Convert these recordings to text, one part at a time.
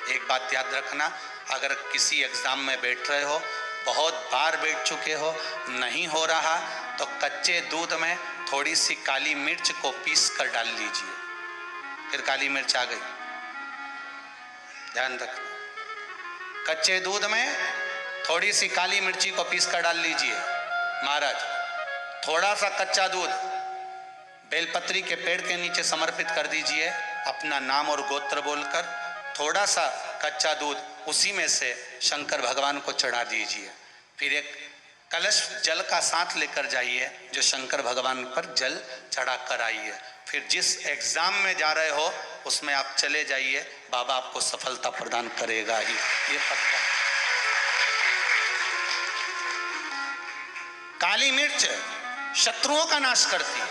एक बात याद रखना, अगर किसी एग्जाम में बैठ रहे हो, बहुत बार बैठ चुके हो, नहीं हो रहा, तो कच्चे दूध में थोड़ी सी काली मिर्च को पीस कर डाल लीजिए। फिर काली मिर्च आ गई, ध्यान रखना। कच्चे दूध में थोड़ी सी काली मिर्ची को पीस कर डाल लीजिए। महाराज, थोड़ा सा कच्चा दूध बेलपत्री के पेड़ के नीचे समर्पित कर दीजिए, अपना नाम और गोत्र बोलकर। थोड़ा सा कच्चा दूध उसी में से शंकर भगवान को चढ़ा दीजिए। फिर एक कलश जल का साथ लेकर जाइए, जो शंकर भगवान पर जल चढ़ा कर आइए। फिर जिस एग्जाम में जा रहे हो उसमें आप चले जाइए, बाबा आपको सफलता प्रदान करेगा ही, ये पक्का। काली मिर्च शत्रुओं का नाश करती है,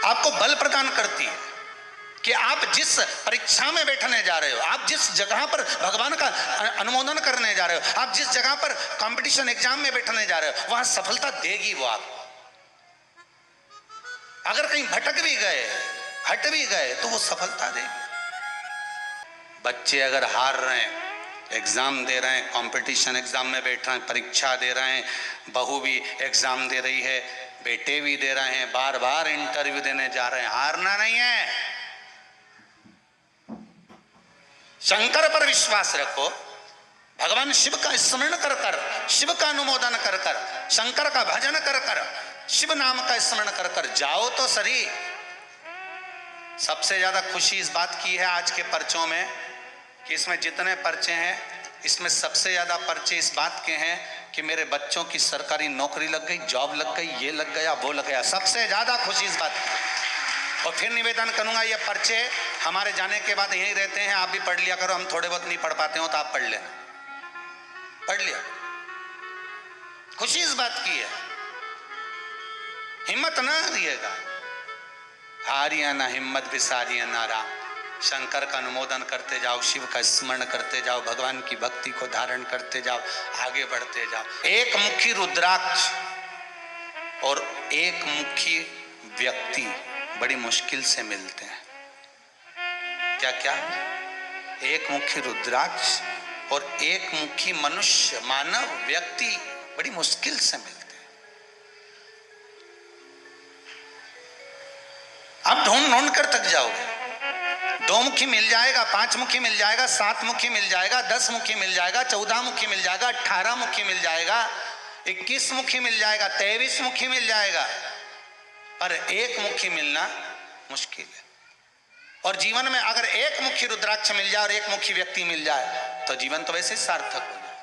आपको बल प्रदान करती है कि आप जिस परीक्षा में बैठने जा रहे हो, आप जिस जगह पर भगवान का अनुमोदन करने जा रहे हो, आप जिस जगह पर कंपटीशन एग्जाम में बैठने जा रहे हो, वहां सफलता देगी वो आपको। अगर कहीं भटक भी गए, हट भी गए, तो वो सफलता देगी। बच्चे अगर हार रहे हैं, एग्जाम दे रहे हैं, कंपटीशन एग्जाम में बैठ रहे हैं, परीक्षा दे रहे हैं, बहू भी एग्जाम दे रही है, बेटे भी दे रहे हैं, बार बार इंटरव्यू देने जा रहे हैं, हारना नहीं है। शंकर पर विश्वास रखो, भगवान शिव का स्मरण कर कर, शिव का अनुमोदन कर कर, शंकर का भजन कर कर, शिव नाम का स्मरण कर कर जाओ तो सही। सबसे ज्यादा खुशी इस बात की है आज के पर्चों में कि इसमें जितने पर्चे हैं, इसमें सबसे ज्यादा पर्चे इस बात के हैं कि मेरे बच्चों की सरकारी नौकरी लग गई, जॉब लग गई, ये लग गया, वो लग गया। सबसे ज्यादा खुशी इस बात की। और फिर निवेदन करूंगा, ये पर्चे हमारे जाने के बाद यहीं रहते हैं, आप भी पढ़ लिया करो। हम थोड़े बहुत नहीं पढ़ पाते हो तो आप पढ़ लेना, पढ़ लिया। खुशी इस बात की है, हिम्मत ना हारिएगा, हारिया ना हिम्मत बिसारिया ना राम। शंकर का अनुमोदन करते जाओ, शिव का स्मरण करते जाओ, भगवान की भक्ति को धारण करते जाओ, आगे बढ़ते जाओ। एक मुखी रुद्राक्ष और एक मुखी व्यक्ति बड़ी मुश्किल से मिलते हैं। क्या क्या? एक मुखी रुद्राक्ष और एक मुखी मनुष्य, मानव व्यक्ति बड़ी मुश्किल से मिलते हैं। आप ढूंढ ढूंढ कर थक जाओगे। 2 मुखी मिल जाएगा, 5 मुखी मिल जाएगा, 7 मुखी मिल जाएगा, 10 मुखी मिल जाएगा, 14 मुखी मिल जाएगा, 18 मुखी मिल जाएगा, 21 मुखी मिल जाएगा, 23 मुखी मिल जाएगा, पर एक मुखी मिलना मुश्किल है। और जीवन में अगर एक मुखी रुद्राक्ष मिल जाए और एक मुखी व्यक्ति मिल जाए तो जीवन तो वैसे ही सार्थक हो जाए।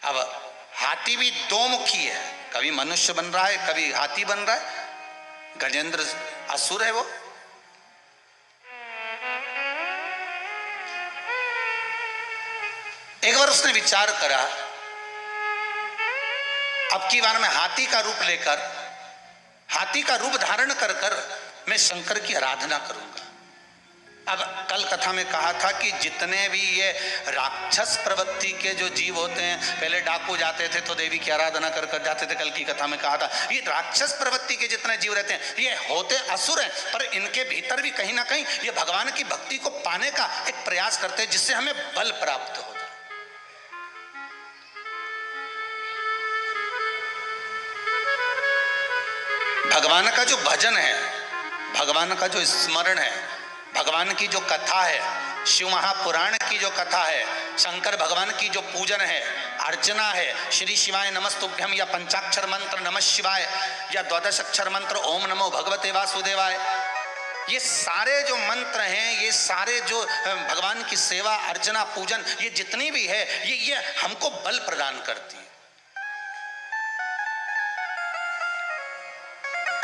अब हाथी भी 2 मुखी है, कभी मनुष्य बन रहा है, कभी हाथी बन रहा है। गजेंद्र असुर है वो, एक बार उसने विचार करा, अब की बार मैं हाथी का रूप लेकर, हाथी का रूप धारण कर कर मैं शंकर की आराधना करूंगा। अब कल कथा में कहा था कि जितने भी ये राक्षस प्रवृत्ति के जो जीव होते हैं, पहले डाकू जाते थे तो देवी की आराधना कर कर जाते थे। कल की कथा में कहा था ये राक्षस प्रवृत्ति के जितने जीव रहते हैं ये होते असुर हैं, पर इनके भीतर भी कहीं ना कहीं ये भगवान की भक्ति को पाने का एक प्रयास करते हैं, जिससे हमें बल प्राप्त हो जाए। भगवान का जो भजन है, भगवान का जो स्मरण है, भगवान की जो कथा है, शिव महापुराण की जो कथा है, शंकर भगवान की जो पूजन है, अर्चना है, श्री शिवाय नमस्तुभ्यम या पंचाक्षर मंत्र नमः शिवाय या 12 अक्षर मंत्र ओम नमो भगवते वासुदेवाय, ये सारे जो मंत्र हैं, ये सारे जो भगवान की सेवा अर्चना पूजन, ये जितनी भी है ये हमको बल प्रदान करती है।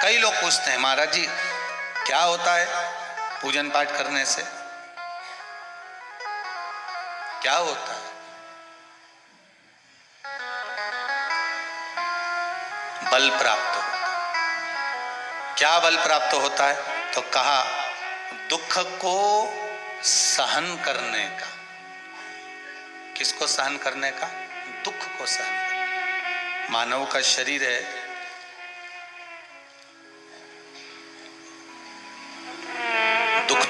कई लोग पूछते हैं महाराज जी क्या होता है पूजन पाठ करने से, क्या होता है? बल प्राप्त होता है। क्या बल प्राप्त होता है? तो कहा दुख को सहन करने का। किसको सहन करने का? दुख को सहन करने। मानव का शरीर है,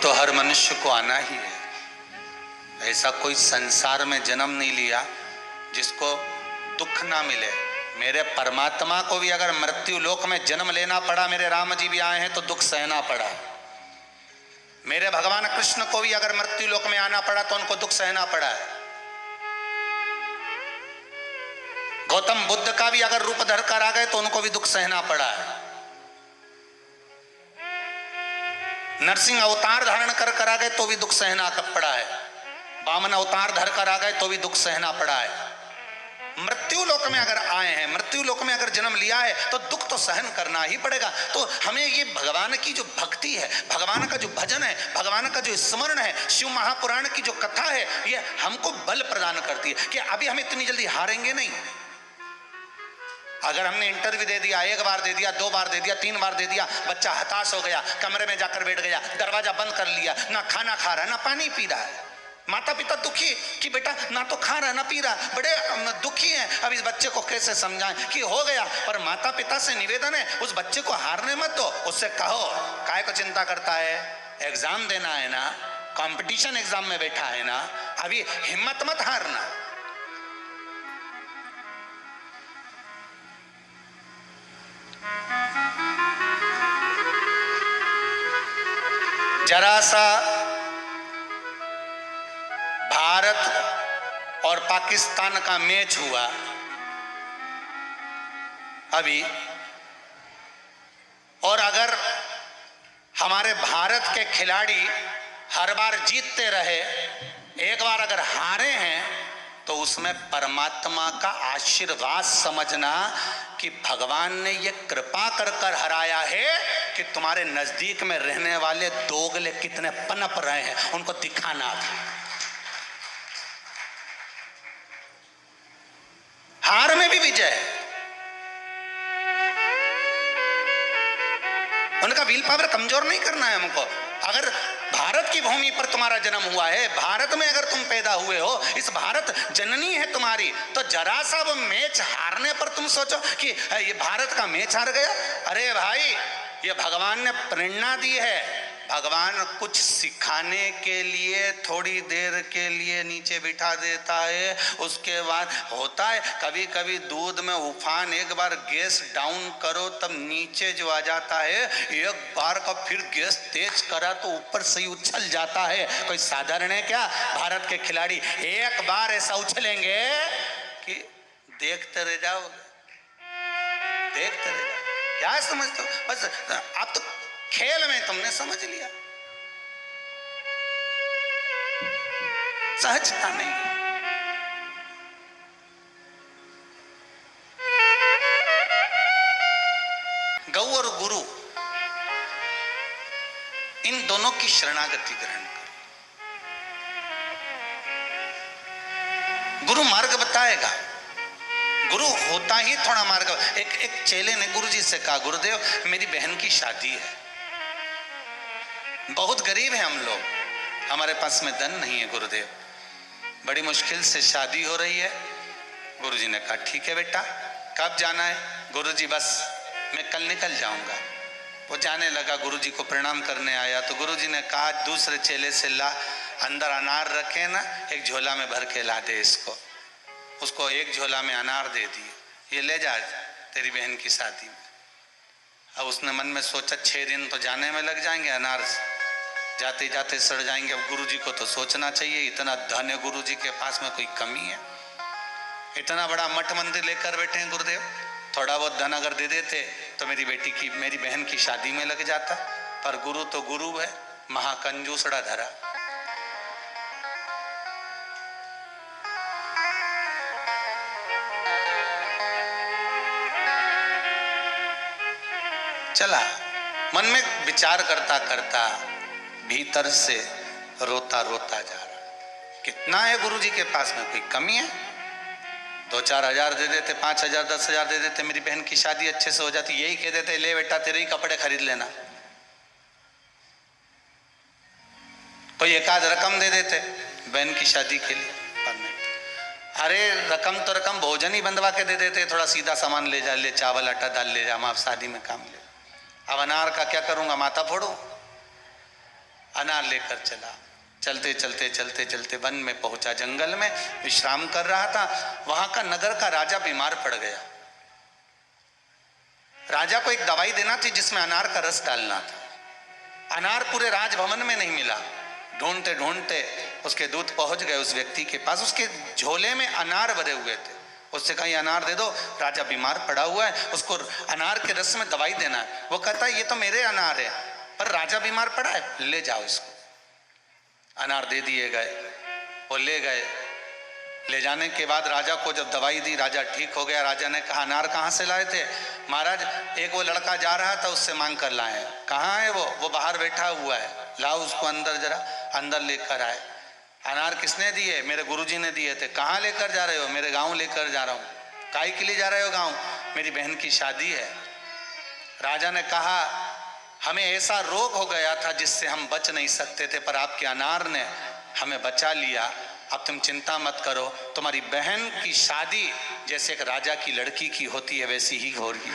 तो हर मनुष्य को आना ही है। ऐसा कोई संसार में जन्म नहीं लिया जिसको दुख ना मिले। मेरे परमात्मा को भी अगर मृत्यु लोक में जन्म लेना पड़ा, मेरे राम जी भी आए हैं तो दुख सहना पड़ा। मेरे भगवान कृष्ण को भी अगर मृत्यु लोक में आना पड़ा तो उनको दुख सहना पड़ा है। गौतम बुद्ध का भी अगर रूप धर कर आ गए तो उनको भी दुख सहना पड़ा है। नरसिंह अवतार धारण कर आ गए तो भी दुख सहना पड़ा है। वामन अवतार धर कर आ गए तो भी दुख सहना पड़ा है। मृत्यु लोक में अगर आए हैं, मृत्यु लोक में अगर जन्म लिया है तो दुख तो सहन करना ही पड़ेगा। तो हमें ये भगवान की जो भक्ति है, भगवान का जो भजन है, भगवान का जो स्मरण है, शिव महापुराण की जो कथा है, ये हमको बल प्रदान करती है कि अभी हम इतनी जल्दी हारेंगे नहीं। अगर हमने इंटरव्यू दे दिया, एक बार दे दिया, 2 बार दे दिया, 3 बार दे दिया, बच्चा हताश हो गया, कमरे में जाकर बैठ गया, दरवाजा बंद कर लिया, ना खाना खा रहा है ना पानी पी रहा है, माता पिता दुखी कि बेटा ना तो खा रहा ना पी रहा, बड़े दुखी हैं। अब इस बच्चे को कैसे समझाएं कि हो गया। पर माता पिता से निवेदन है, उस बच्चे को हारने मत दो, उससे कहो काहे को चिंता करता है, एग्जाम देना है ना, कंपटीशन एग्जाम में बैठा है ना, अभी हिम्मत मत हारना। जरा सा भारत और पाकिस्तान का मैच हुआ अभी, और अगर हमारे भारत के खिलाड़ी हर बार जीतते रहे, एक बार अगर हारे हैं तो उसमें परमात्मा का आशीर्वाद समझना कि भगवान ने ये कृपा कर कर हराया है कि तुम्हारे नजदीक में रहने वाले दोगले कितने पनप रहे हैं, उनको दिखाना था। हार में भी विजय, उनका विल पावर कमजोर नहीं करना है हमको। अगर भारत की भूमि पर तुम्हारा जन्म हुआ है, भारत में अगर तुम पैदा हुए हो, इस भारत जननी है तुम्हारी, तो जरा सा वो मैच हारने पर तुम सोचो कि ये भारत का मैच हार गया। अरे भाई, ये भगवान ने प्रेरणा दी है। भगवान कुछ सिखाने के लिए थोड़ी देर के लिए नीचे बिठा देता है, उसके बाद होता है कभी कभी दूध में उफान, एक बार गैस डाउन करो तब नीचे जो आ जाता है, एक बार का फिर गैस तेज करा तो ऊपर से ही उछल जाता है। कोई साधारण है क्या? भारत के खिलाड़ी एक बार ऐसा उछलेंगे कि देखते रह जाओगे, देखते रह जाओ। क्या समझते हो? बस आप तो खेल में तुमने समझ लिया, सहजता नहीं। गौ और गुरु, इन दोनों की शरणागति ग्रहण करो। गुरु मार्ग बताएगा, गुरु होता ही थोड़ा मार्ग। एक चेले ने गुरुजी से कहा, गुरुदेव मेरी बहन की शादी है, बहुत गरीब है हम लोग, हमारे पास में धन नहीं है गुरुदेव, बड़ी मुश्किल से शादी हो रही है। गुरुजी ने कहा ठीक है बेटा, कब जाना है? गुरुजी बस मैं कल निकल जाऊंगा। वो जाने लगा, गुरुजी को प्रणाम करने आया तो गुरुजी ने कहा दूसरे चेले से ला, अंदर अनार रखे ना, एक झोला में भर के ला दे इसको। उसको एक झोला में अनार दे दिए, ये ले जा तेरी बहन की शादी में। अब उसने मन में सोचा 6 दिन तो जाने में लग जाएंगे, अनार जाते जाते सड़ जाएंगे। अब गुरुजी को तो सोचना चाहिए, इतना धन है गुरुजी के पास में, कोई कमी है? इतना बड़ा मठ मंदिर लेकर बैठे हैं गुरुदेव, थोड़ा बहुत धन अगर दे देते तो मेरी बहन की शादी में लग जाता। पर गुरु तो गुरु है, महाकंजूसड़ा धरा। चला, मन में विचार करता करता भीतर से रोता रोता जा रहा, कितना है गुरुजी के पास में, कोई कमी है? 2-4 हजार दे देते, 5 हजार 10 हजार दे देते, मेरी बहन की शादी अच्छे से हो जाती। यही कह देते ले बेटा तेरे ही कपड़े खरीद लेना, कोई एकाध रकम दे देते बहन की शादी के लिए। पर नहीं, अरे रकम तो रकम, भोजन ही बंधवा के दे देते, थोड़ा सीधा सामान ले जा, ले चावल आटा दाल ले जा, हम आप शादी में काम ले। अब अनार का क्या करूंगा, माथा फोड़ू? अनार लेकर चला। चलते चलते चलते चलते वन में पहुंचा, जंगल में विश्राम कर रहा था। वहां का नगर का राजा बीमार पड़ गया। राजा को एक दवाई देना थी जिसमें अनार का रस डालना था। अनार पूरे राजभवन में नहीं मिला। ढूंढते ढूंढते उसके दूत पहुंच गए उस व्यक्ति के पास। उसके झोले में अनार भरे हुए थे। उससे कहा, अनार दे दो, राजा बीमार पड़ा हुआ है, उसको अनार के रस में दवाई देना है। वो कहता है, ये तो मेरे अनार है, पर राजा बीमार पड़ा है, ले जाओ इसको। अनार दे दिए गए, वो ले गए। ले जाने के बाद राजा को जब दवाई दी, राजा ठीक हो गया। राजा ने कहा, अनार कहाँ से लाए थे? महाराज, एक वो लड़का जा रहा था, उससे मांग कर लाए हैं। कहाँ है वो बाहर बैठा हुआ है, लाओ उसको अंदर, जरा अंदर लेकर आए। अनार किसने दिए? मेरे गुरुजी ने दिए थे। कहाँ लेकर जा रहे हो? मेरे गांव लेकर जा रहा हूँ। काहे के लिए जा रहे हो गांव? मेरी बहन की शादी है। राजा ने कहा, हमें ऐसा रोग हो गया था जिससे हम बच नहीं सकते थे, पर आपके अनार ने हमें बचा लिया। अब तुम चिंता मत करो, तुम्हारी बहन की शादी जैसे एक राजा की लड़की की होती है वैसी ही होगी।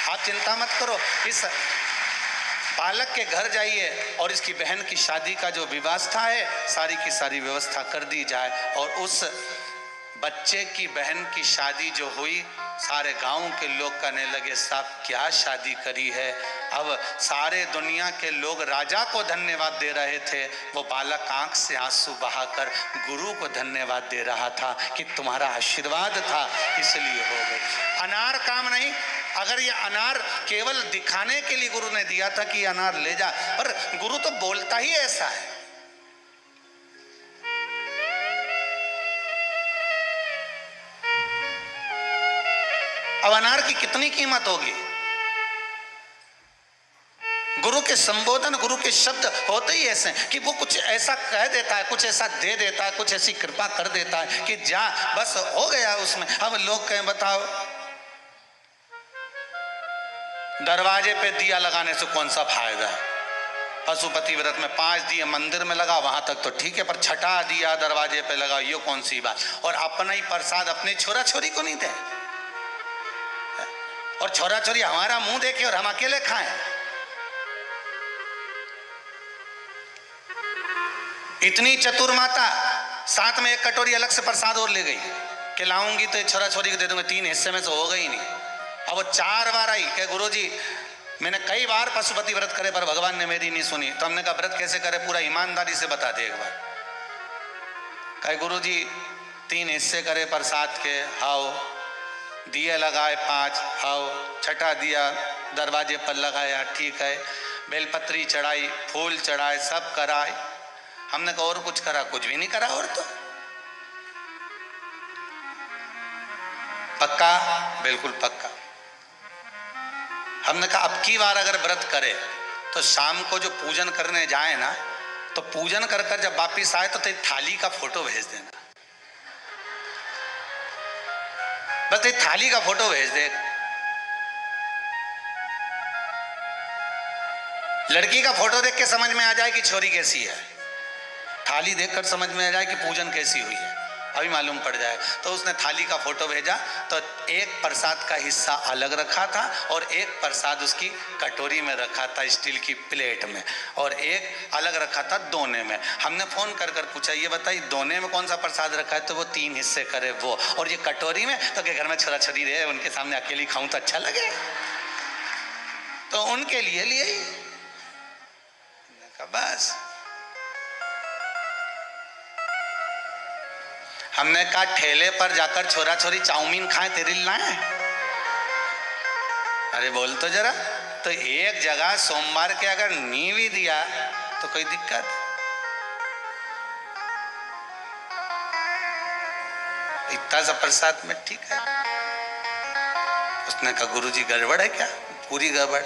आप चिंता मत करो, इस बालक के घर जाइए और इसकी बहन की शादी का जो व्यवस्था है सारी की सारी व्यवस्था कर दी जाए। और उस बच्चे की बहन की शादी जो हुई, सारे गांव के लोग कहने लगे, साहब क्या शादी करी है। अब सारे दुनिया के लोग राजा को धन्यवाद दे रहे थे, वो बालक आंख से आंसू बहाकर गुरु को धन्यवाद दे रहा था कि तुम्हारा आशीर्वाद था इसलिए हो गई। अनार काम नहीं। अगर ये अनार केवल दिखाने के लिए गुरु ने दिया था कि अनार ले जा, पर गुरु तो बोलता ही ऐसा है। अब अनार की कितनी कीमत होगी? गुरु के संबोधन, गुरु के शब्द होते ही ऐसे कि वो कुछ ऐसा कह देता है, कुछ ऐसा दे देता है, कुछ ऐसी कृपा कर देता है कि जा, बस हो गया उसमें। अब लोग कहें, बताओ दरवाजे पे दिया लगाने से कौन सा फायदा है? पशुपति व्रत में 5 दिए मंदिर में लगा, वहां तक तो ठीक है, पर छठा दिया दरवाजे पे लगा, ये कौन सी बात? और अपना ही प्रसाद अपने छोरा छोरी को नहीं दे, और छोरा छोरी हमारा मुंह देखे और हम अकेले खाएं। इतनी चतुर माता, साथ में एक कटोरी अलग से प्रसाद और ले गई कि लाऊंगी तो छोरा छोरी को दे दूंगा, 3 हिस्से में तो होगा ही नहीं। अब वो 4 बार आई कि गुरुजी मैंने कई बार पशुपति व्रत करे पर भगवान ने मेरी नहीं सुनी। तो हमने कहा, व्रत कैसे करे, पूरा ईमानदारी से बता दे एक बार। कहे, गुरुजी 3 हिस्से करे प्रसाद के, हाओ दिए लगाए 5, हाओ छठा दिया दरवाजे पर लगाया, ठीक है, बेलपत्री चढ़ाई, फूल चढ़ाए, सब कराए। हमने कहा और कुछ करा? कुछ भी नहीं करा। और तो पक्का? बिल्कुल पक्का। हमने कहा, अब की बार अगर व्रत करे तो शाम को जो पूजन करने जाए ना, तो पूजन कर कर जब वापिस आए तो तेरी थाली का फोटो भेज देना, बस तेरी थाली का फोटो भेज दे। लड़की का फोटो देख के समझ में आ जाए कि छोरी कैसी है, थाली देखकर समझ में आ जाए कि पूजन कैसी हुई है, अभी मालूम पड़ जाए। तो उसने थाली का फोटो भेजा, तो एक प्रसाद का हिस्सा अलग रखा था और एक प्रसाद उसकी कटोरी में रखा था, स्टील की प्लेट में, और एक अलग रखा था दोने में। हमने फोन कर कर पूछा, ये बताइए दोने में कौन सा प्रसाद रखा है? तो वो 3 हिस्से करे वो, और ये कटोरी में तो के घर में छोरा छोरी रहे, उनके सामने अकेली खाऊं तो अच्छा लगे, तो उनके लिए लिए ही। बस हमने कहा, ठेले पर जाकर छोरा छोरी चाउमीन खाए, तेरे लिए लाए? अरे बोल तो जरा। तो एक जगह सोमवार के अगर नी भी दिया तो कोई दिक्कत? इतना सा प्रसाद में ठीक है। उसने कहा, गुरुजी गड़बड़ है क्या? पूरी गड़बड़,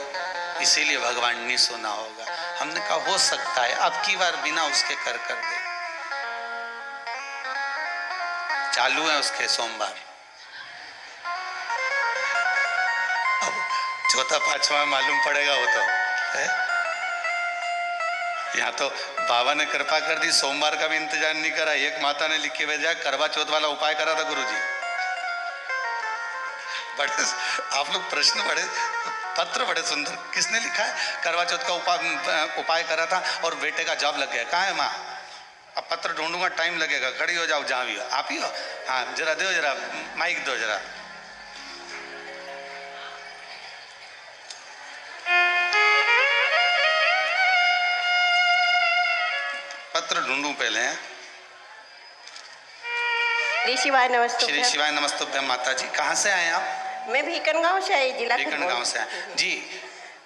इसीलिए भगवान नहीं सुना होगा। हमने कहा, हो सकता है, अब की बार बिना उसके कर दे। चालू है उसके सोमवार, अब चौथा पांचवा मालूम पड़ेगा वो तो है। यहाँ तो बाबा ने कृपा कर दी, सोमवार का भी इंतजार नहीं करा। एक माता ने लिख के भेजा, करवा चौथ वाला उपाय करा था गुरुजी। बड़े आप लोग प्रश्न बड़े पत्र बड़े सुंदर, किसने लिखा है? करवा चौथ का उपाय करा था और बेटे का जॉब लग गया। कहाँ है माँ? अब पत्र ढूंढूंगा, टाइम लगेगा, खड़ी हो जाओ जहाँ भी हो। आप ही हो? हाँ जरा दो, जरा माइक दो जरा। पत्र ढूंढूं पहले। श्री शिवाय नमस्तुभ्यं। श्री शिवाय नमस्तुभ्यं। माता जी कहाँ से आए आप? मैं भीकन गांव से आई, जिला भीकन गांव से आए जी।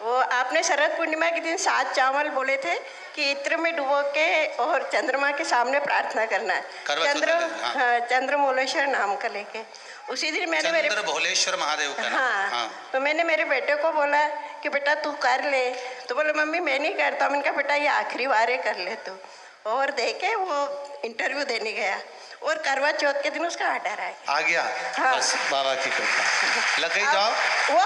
वो आपने शरद पूर्णिमा के दिन 7 चावल बोले थे कि इत्र में डुबो के और चंद्रमा के सामने प्रार्थना करना है। चंद्रमौलेश्वर नाम का लेके उसी दिन मैंने चंद्र भोलेश्वर महादेव का। हाँ, तो मैंने मेरे बेटे को बोला कि बेटा तू कर ले, तो बोले मम्मी मैं नहीं करता। मैंने कहा बेटा ये आखिरी बार है, कर ले तू। और देखे वो इंटरव्यू देने गया और करवा चौथ के दिन उसका ऑर्डर आ गया। हाँ। बस बाबा की कृपा। लग गई जॉब? वो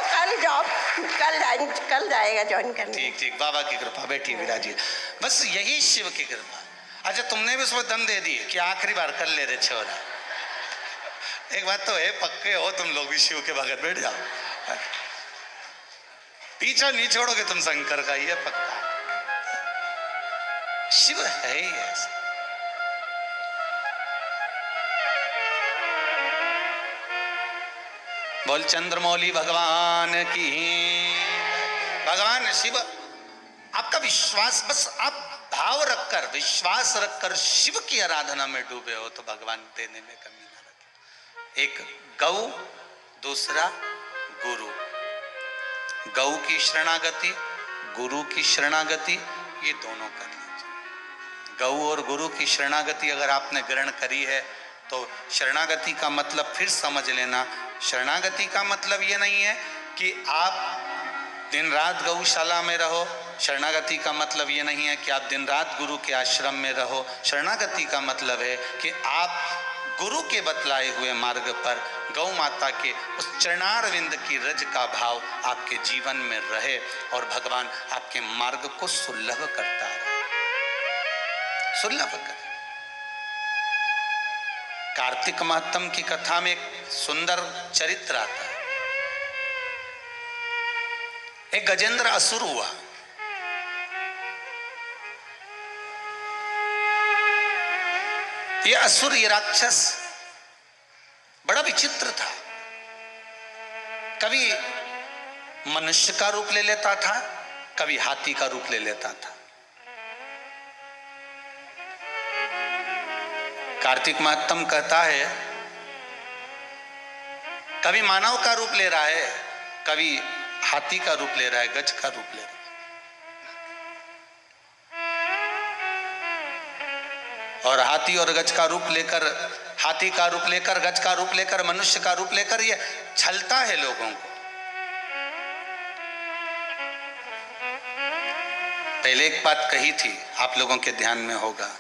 कल जाएगा ज्वाइन करने। ठीक ठीक, बाबा की कृपा। बेटी विराजी, बस यही शिव की कृपा। अच्छा तुमने भी उसको दम दे दी कि आखिरी बार कर ले रे छोरा। एक बात तो है, पक्के हो तुम लोग भी शिव के भगत, बैठ जाओ। पीछा नहीं छोड़ोगे तुम शंकर का, ये पक्का। शिव है ही ऐसा। बोल चंद्रमौली भगवान की। भगवान शिव, आपका विश्वास, बस आप भाव रखकर, विश्वास रखकर शिव की आराधना में डूबे हो तो भगवान देने में कमी ना रखे। एक गौ, दूसरा गुरु। गौ की शरणागति, गुरु की शरणागति, ये दोनों कर लीजिए। गौ और गुरु की शरणागति अगर आपने ग्रहण करी है तो शरणागति का मतलब फिर समझ लेना। शरणागति का मतलब ये नहीं है कि आप दिन रात गौशाला में रहो। शरणागति का मतलब ये नहीं है कि आप दिन रात गुरु के आश्रम में रहो। शरणागति का मतलब है कि आप गुरु के बतलाए हुए मार्ग पर गौ माता के उस चरणारविंद की रज का भाव आपके जीवन में रहे और भगवान आपके मार्ग को सुलभ करता रहे, सुलभ करे। कार्तिक महात्म की कथा में एक सुंदर चरित्र आता है। एक गजेंद्र असुर हुआ। ये असुर, ये राक्षस बड़ा विचित्र था। कभी मनुष्य का रूप ले लेता था, कभी हाथी का रूप ले लेता था। कार्तिक महात्म कहता है कभी मानव का रूप ले रहा है, कभी हाथी का रूप ले रहा है, गज का रूप ले रहा है। और हाथी और गज का रूप लेकर, हाथी का रूप लेकर, गज का रूप लेकर, मनुष्य का रूप लेकर ये छलता है लोगों को। पहले एक बात कही थी, आप लोगों के ध्यान में होगा।